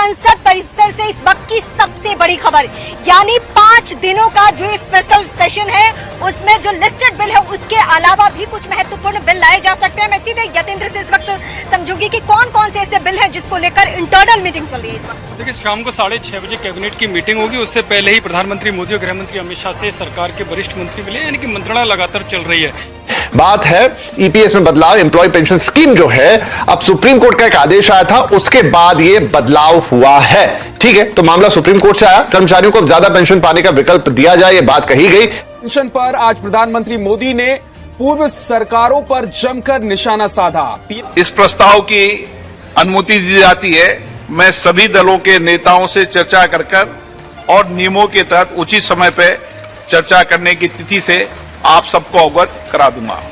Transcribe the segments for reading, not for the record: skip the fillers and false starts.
संसद परिसर से इस वक्त की सबसे बड़ी खबर, यानी 5 दिनों का जो स्पेशल सेशन है उसमें जो लिस्टेड बिल है उसके अलावा भी कुछ महत्वपूर्ण बिल लाए जा सकते हैं। मैं सीधे यतेंद्र से इस वक्त समझूंगी कि कौन कौन से ऐसे बिल हैं जिसको लेकर इंटरनल मीटिंग चल रही है इस वक्त। देखिए, शाम को 6:30 बजे कैबिनेट की मीटिंग होगी। उससे पहले ही प्रधानमंत्री मोदी और गृह मंत्री अमित शाह से सरकार के वरिष्ठ मंत्री मिले, यानी कि मंत्रणा लगातार चल रही है। बात है ईपीएस में बदलाव, एम्प्लॉय पेंशन स्कीम जो है, अब सुप्रीम कोर्ट का एक आदेश आया था, उसके बाद ये बदलाव हुआ है। ठीक है, तो मामला सुप्रीम कोर्ट से आया, कर्मचारियों को ज्यादा पेंशन पाने का विकल्प दिया जाए, ये बात कही गई। पेंशन पर आज प्रधानमंत्री मोदी ने पूर्व सरकारों पर जमकर निशाना साधा। इस प्रस्ताव की अनुमति दी जाती है। मैं सभी दलों के नेताओं से चर्चा कर और नियमों के तहत उचित समय पर चर्चा करने की तिथि से आप सबको अवगत करा दूंगा।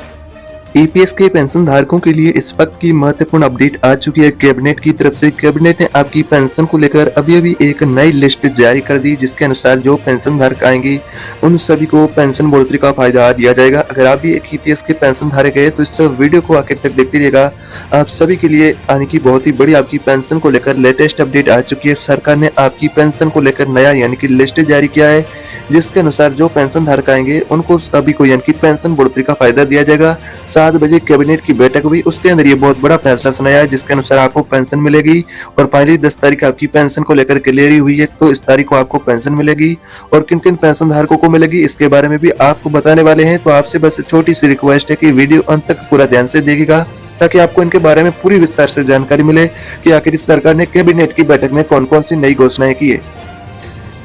ईपीएस के पेंशन धारकों के लिए इस वक्त की महत्वपूर्ण अपडेट आ चुकी है कैबिनेट की तरफ से। कैबिनेट ने आपकी पेंशन को लेकर अभी एक नई लिस्ट जारी कर दी, जिसके अनुसार जो पेंशन धारक आएंगे उन सभी को पेंशन बढ़ोतरी का फायदा दिया जाएगा। अगर आप भी एक ईपीएस के पेंशन धारक है तो इस वीडियो को आखिर तक देखते रहिएगा। आप सभी के लिए आने की बहुत ही बड़ी आपकी पेंशन को लेकर लेटेस्ट अपडेट आ चुकी है। सरकार ने आपकी पेंशन को लेकर नया यानी कि लिस्ट जारी किया है, जिसके अनुसार जो पेंशन धारक आएंगे उनको सभी को यानी कि पेंशन बढ़ोतरी का फायदा दिया जाएगा। 7 बजे कैबिनेट की बैठक हुई, उसके अंदर ये बहुत बड़ा फैसला सुनाया है, जिसके अनुसार आपको पेंशन मिलेगी। और पहली 10 तारीख आपकी पेंशन को लेकर क्लियरिटी हुई है, तो इस तारीख को आपको पेंशन मिलेगी। और किन किन पेंशन धारकों को मिलेगी इसके बारे में भी आपको बताने वाले हैं। तो आपसे बस छोटी सी रिक्वेस्ट है कि वीडियो अंत तक पूरा ध्यान से देखिएगा, ताकि आपको इनके बारे में पूरी विस्तार से जानकारी मिले कि आखिर इस सरकार ने कैबिनेट की बैठक में कौन कौन सी नई घोषणाएं की है।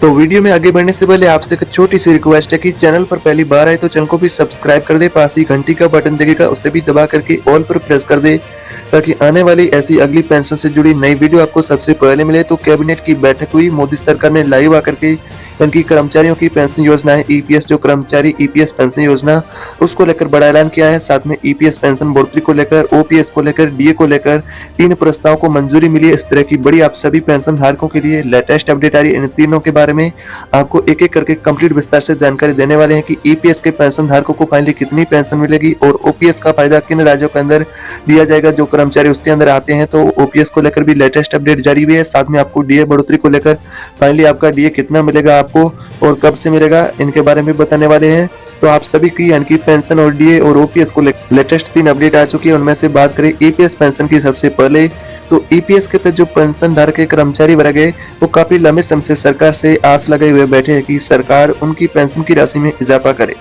तो वीडियो में आगे बढ़ने से पहले आपसे एक छोटी सी रिक्वेस्ट है कि चैनल पर पहली बार आए तो चैनल को भी सब्सक्राइब कर दे, पास ही घंटी का बटन दिखेगा उसे भी दबा करके ऑल पर प्रेस कर दे, ताकि आने वाली ऐसी अगली पेंशन से जुड़ी नई वीडियो आपको सबसे पहले मिले। तो कैबिनेट की बैठक हुई, मोदी सरकार ने लाइव आकर के इनकी कर्मचारियों की पेंशन योजना है ईपीएस, जो कर्मचारी ईपीएस पेंशन योजना उसको लेकर बड़ा ऐलान किया है। साथ में ईपीएस पेंशन बढ़ोतरी को लेकर, ओपीएस को लेकर, डीए को लेकर 3 प्रस्ताव को मंजूरी मिली है। इस तरह की बड़ी आप सभी पेंशन धारकों के लिए लेटेस्ट अपडेट आ रही है। इन तीनों के बारे में आपको एक एक करके कंप्लीट विस्तार से जानकारी देने वाले हैं कि ईपीएस के पेंशन धारकों को फाइनली कितनी पेंशन मिलेगी और ओपीएस का फायदा किन राज्यों के अंदर दिया जाएगा, जो कर्मचारी उसके अंदर आते हैं। तो ओपीएस को लेकर भी लेटेस्ट अपडेट जारी हुई है। साथ में आपको डीए बढ़ोतरी को लेकर फाइनली आपका डीए कितना मिलेगा आपको और कब से मिलेगा, इनके बारे में बताने वाले हैं। तो आप सभी की यानी कि पेंशन और डीए और ओपीएस को लेटेस्ट 3 अपडेट आ चुकी है। उनमें से बात करें ईपीएस पेंशन की सबसे पहले, तो ईपीएस के तहत जो पेंशन धारक के कर्मचारी वर्ग है वो काफी लंबे समय से सरकार से आस लगाए हुए बैठे हैं कि सरकार उनकी पेंशन की राशि में इजाफा करे।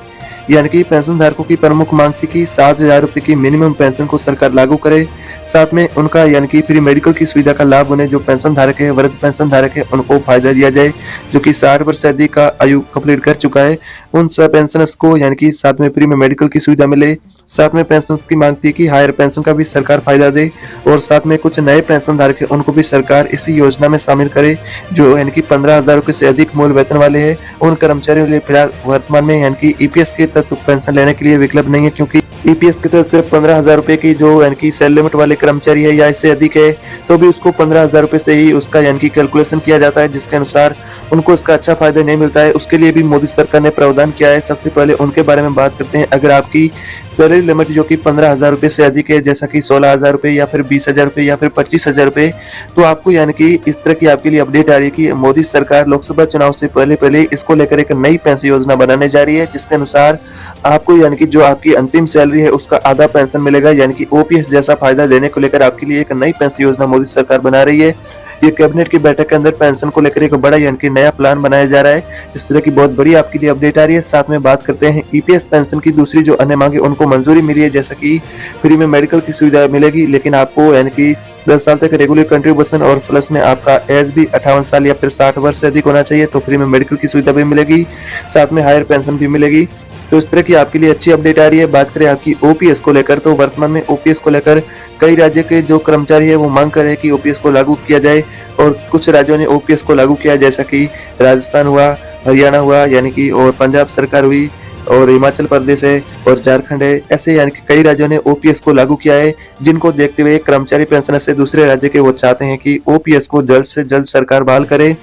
यानी कि पेंशन धारकों की प्रमुख मांग थी कि 7,000 रुपए की मिनिमम पेंशन को सरकार लागू करे। साथ में उनका यानी कि फ्री मेडिकल की सुविधा का लाभ उन्हें जो पेंशन धारक है, वृद्ध पेंशन धारक है, उनको फायदा दिया जाए, जो कि 60 वर्ष से अधिक का आयु कंप्लीट कर चुका है। उन सब पेंशनर्स को यानी कि साथ में फ्री में मेडिकल की सुविधा मिले। साथ में पेंशनर्स की मांग थी कि हायर पेंशन का भी सरकार फायदा दे और साथ में कुछ नए पेंशन धारक है उनको भी सरकार इसी योजना में शामिल करे, जो यानी कि 15,000 रुपए से अधिक मूल वेतन वाले हैं। उन कर्मचारियों के लिए फिलहाल वर्तमान में यानी कि ईपीएस के तहत पेंशन लेने के लिए विकल्प नहीं है, क्योंकि ईपीएस के तहत सिर्फ 15,000 रुपए की जो यानी कि सेल लिमिट वाले कर्मचारी है या इससे अधिक है तो भी उसको 15,000 रुपए से ही उसका यानी कि कैलकुलेशन किया जाता है, जिसके अनुसार उनको इसका अच्छा फायदा नहीं मिलता है। उसके लिए भी मोदी सरकार ने प्रावधान किया है। सबसे पहले उनके बारे में बात करते हैं। अगर आपकी सैलरी लिमिट जो कि 15,000 रुपए से अधिक है, जैसा कि 16,000 रुपए या फिर 20,000 रुपए या फिर 25,000 रुपए, तो आपको यानी कि इस तरह की आपके लिए अपडेट आ रही है कि मोदी सरकार लोकसभा चुनाव से पहले इसको लेकर एक नई पेंशन योजना बनाने जा रही है, जिसके अनुसार आपको यानी कि जो आपकी अंतिम सैलरी है उसका आधा पेंशन मिलेगा। यानी कि ओपीएस जैसा फायदा देने को लेकर आपके लिए एक नई पेंशन योजना मोदी सरकार बना रही है। ये कैबिनेट की बैठक के अंदर पेंशन को लेकर एक बड़ा यानी कि नया प्लान बनाया जा रहा है। इस तरह की बहुत बड़ी आपके लिए अपडेट आ रही है। साथ में बात करते हैं ईपीएस पेंशन की दूसरी जो अन्य मांगे उनको मंजूरी मिली है, जैसा कि फ्री में मेडिकल की सुविधा मिलेगी, लेकिन आपको यानी कि 10 साल तक रेगुलर कंट्रीब्यूशन और प्लस में आपका एज भी 58 साल या फिर 60 वर्ष से अधिक होना चाहिए, तो फ्री में मेडिकल की सुविधा भी मिलेगी। साथ में हायर पेंशन भी मिलेगी। तो इस तरह की आपके लिए अच्छी अपडेट आ रही है। बात करें आपकी ओपीएस को लेकर, तो वर्तमान में ओपीएस को लेकर कई राज्य के जो कर्मचारी है वो मांग कर रहे हैं कि ओपीएस को लागू किया जाए, और कुछ राज्यों ने ओपीएस को लागू किया, जैसा कि राजस्थान हुआ, हरियाणा हुआ यानी कि, और पंजाब सरकार हुई, और हिमाचल प्रदेश है और झारखंड है। ऐसे यानी कि कई राज्यों ने ओपीएस को लागू किया है, जिनको देखते हुए कर्मचारी पेंशनर से दूसरे राज्य के वो चाहते हैं कि ओपीएस को जल्द से जल्द सरकार बहाल करे।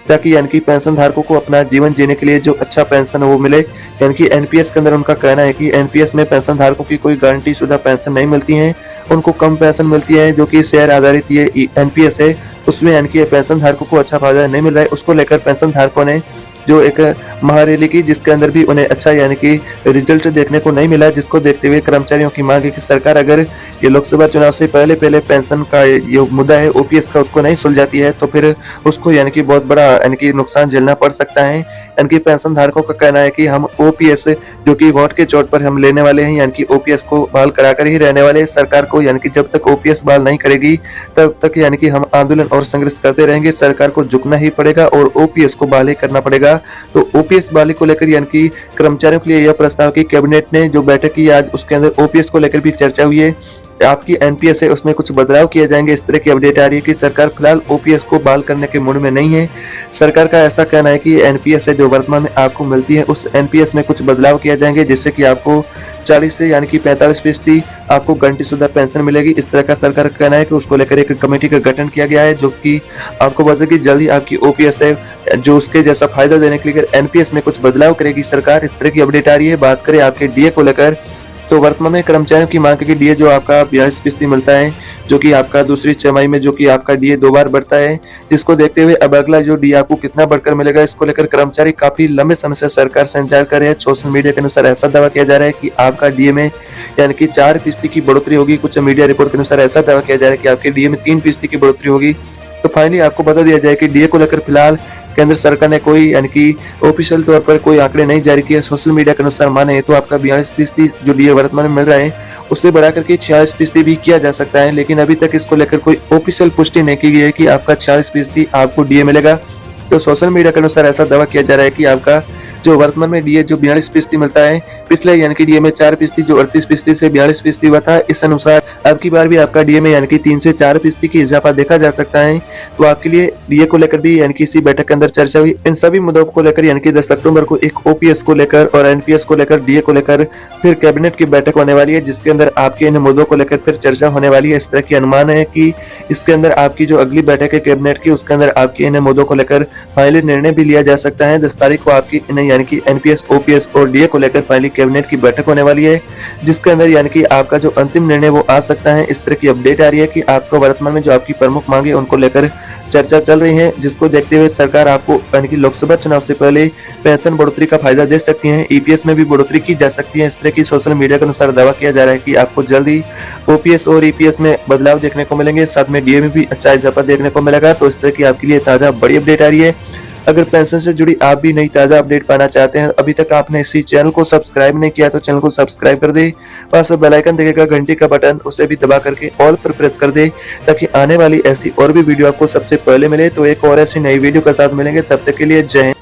ताकि यानी कि पेंशन धारकों को अपना जीवन जीने के लिए जो अच्छा पेंशन है वो मिले। यानी कि एनपीएस के अंदर उनका कहना है कि एनपीएस में पेंशन धारकों की कोई गारंटी शुदा पेंशन नहीं मिलती है, उनको कम पेंशन मिलती है। जो कि शेयर आधारित ये एनपीएस है उसमें यानी कि पेंशन धारकों को अच्छा फायदा नहीं मिल रहा है। उसको लेकर पेंशन धारकों ने जो एक महारैली की, जिसके अंदर भी उन्हें अच्छा यानी कि रिजल्ट देखने को नहीं मिला, जिसको देखते हुए कर्मचारियों की मांग है कि सरकार अगर ये लोकसभा चुनाव से पहले पेंशन का ये मुद्दा है ओपीएस का उसको नहीं सुलझाती है तो फिर उसको यानी कि बहुत बड़ा यानी कि नुकसान झेलना पड़ सकता है। यानी कि पेंशन धारकों का कहना है कि हम ओपीएस जो कि वोट के चोट पर हम लेने वाले हैं, यानी कि ओपीएस को बहाल कराकर ही रहने वाले हैं। सरकार को यानी कि जब तक ओपीएस बहाल नहीं करेगी तब तक यानी कि हम आंदोलन और संघर्ष करते रहेंगे। सरकार को झुकना ही पड़ेगा और ओपीएस को बहाल ही करना पड़ेगा। तो ओपीएस बहाली को लेकर यानी कि कर्मचारियों के लिए यह प्रस्ताव की कैबिनेट ने जो बैठक की आज उसके अंदर ओपीएस को लेकर भी चर्चा हुई है। आपकी एनपीएस है उसमें कुछ बदलाव किए जाएंगे, इस तरह की अपडेट आ रही है कि सरकार फिलहाल ओपीएस को बहाल करने के मूड में नहीं है। सरकार का ऐसा कहना है कि एनपीएस है जो वर्तमान में आपको मिलती है उस एनपीएस में कुछ बदलाव किए जाएंगे, जिससे कि आपको 40 से यानी कि 45% आपको गारंटी शुदा पेंशन मिलेगी। इस तरह का सरकार का कहना है कि उसको लेकर एक कमेटी का गठन किया गया है, जो कि आपको बता कि जल्दी आपकी ओपीएस है जो उसके जैसा फायदा देने के लिए एनपीएस में कुछ बदलाव करेगी सरकार। इस तरह की अपडेट आ रही है। बात करें आपके डीए को लेकर तो वर्तमान में कर्मचारियों की मांग है कि डीए जो आपका 42% मिलता है, जो कि आपका दूसरी छमाही में जो कि आपका डीए 2 बार बढ़ता है, जिसको देखते हुए अब अगला जो डीए आपको कितना बढ़कर मिलेगा इसको लेकर कर्मचारी काफी लंबे समय से सरकार से इंतजार कर रहे हैं। सोशल मीडिया के अनुसार ऐसा दावा किया जा रहा है कि आपका डीए में यानी कि 4% की बढ़ोतरी होगी। कुछ मीडिया रिपोर्ट के अनुसार ऐसा दावा किया जा रहा है कि आपके डीए में 3% की बढ़ोतरी होगी। तो फाइनली आपको बता दिया जाए कि डीए को लेकर फिलहाल केंद्र सरकार ने कोई यानी कि ऑफिशियल तौर पर कोई आंकड़े नहीं जारी किए। सोशल मीडिया के अनुसार माने तो आपका 42% जो डीए वर्तमान में मिल रहा है उससे बढ़ाकर के 46% भी किया जा सकता है, लेकिन अभी तक इसको लेकर कोई ऑफिशियल पुष्टि नहीं की गई है कि आपका 46% आपको डीए मिलेगा। तो सोशल मीडिया के अनुसार ऐसा दावा किया जा रहा है कि आपका जो वर्तमान में डीए जो 42% मिलता है, पिछले यानी कि डीए में 4% जो 38% से 42% हुआ था, इस अनुसार अब की बार भी आपका डीए में यानी कि 3 से 4% की इजाफा देखा जा सकता है। तो आपके लिए डीए को लेकर भी यानी कि इसी बैठक के अंदर चर्चा हुई। इन सभी मुद्दों को लेकर यानी कि 10 अक्टूबर को एक ओपीएस को लेकर और एनपीएस को लेकर डीए को लेकर फिर कैबिनेट की बैठक होने वाली है, जिसके अंदर आपके इन मुद्दों को लेकर फिर चर्चा होने वाली है। इस तरह की अनुमान है कि इसके अंदर आपकी जो अगली बैठक है कैबिनेट की उसके अंदर आपके इन मुद्दों को लेकर फाइनली निर्णय भी लिया जा सकता है। 10 तारीख को आपकी इन यानी कि एनपीएस ओपीएस और डीए को लेकर फाइनली कैबिनेट की बैठक होने वाली है, जिसके अंदर यानी कि आपका जो अंतिम निर्णय वो आ सकता है। इस तरह की अपडेट आ रही है कि आपको वर्तमान में जो आपकी प्रमुख मांगे उनको लेकर चर्चा चल रही है, जिसको देखते हुए सरकार आपको यानी कि लोकसभा चुनाव से पहले पेंशन बढ़ोतरी का फायदा दे सकती है, ईपीएस में भी बढ़ोतरी की जा सकती है। इस तरह की सोशल मीडिया के अनुसार दावा किया जा रहा है कि आपको जल्दी ओपीएस और ईपीएस में बदलाव देखने को मिलेंगे, साथ में डीए में भी अच्छा इजाफा देखने को मिलेगा। तो इस तरह की आपके लिए ताजा बड़ी अपडेट आ रही है। अगर पेंशन से जुड़ी आप भी नई ताजा अपडेट पाना चाहते हैं, अभी तक आपने इसी चैनल को सब्सक्राइब नहीं किया तो चैनल को सब्सक्राइब कर दे, पास बेल आइकन दिखेगा घंटी का बटन उसे भी दबा करके ऑल पर प्रेस कर दे, ताकि आने वाली ऐसी और भी वीडियो आपको सबसे पहले मिले। तो एक और ऐसी नई वीडियो के साथ मिलेंगे, तब तक के लिए जय हिंद।